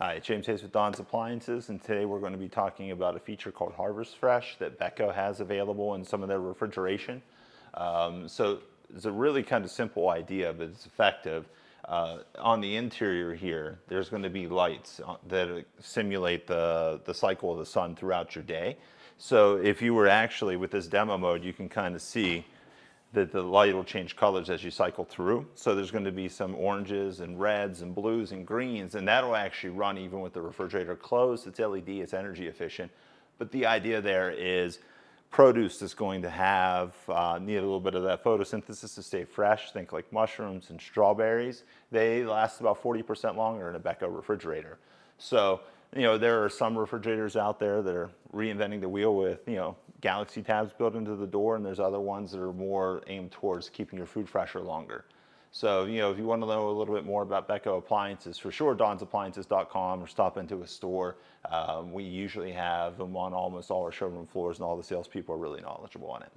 Hi, James Hayes with Don's Appliances, and today we're going to be talking about a feature called Harvest Fresh that Beko has available in some of their refrigeration. So it's a really kind of simple idea, but it's effective. On the interior here, there's going to be lights that simulate the cycle of the sun throughout your day. So if you were actually, with this demo mode, you can kind of see that the light will change colors as you cycle through. So there's going to be some oranges and reds and blues and greens, and that'll actually run even with the refrigerator closed. It's LED, it's energy efficient. But the idea there is produce is going to have, need a little bit of that photosynthesis to stay fresh. Think like mushrooms and strawberries. They last about 40% longer in a Beko refrigerator. So, there are some refrigerators out there that are reinventing the wheel with, Galaxy tabs built into the door, and there's other ones that are more aimed towards keeping your food fresher longer. So, if you want to know a little bit more about Beko appliances, for sure, donsappliances.com, or stop into a store. We usually have them on almost all our showroom floors, and all the salespeople are really knowledgeable on it.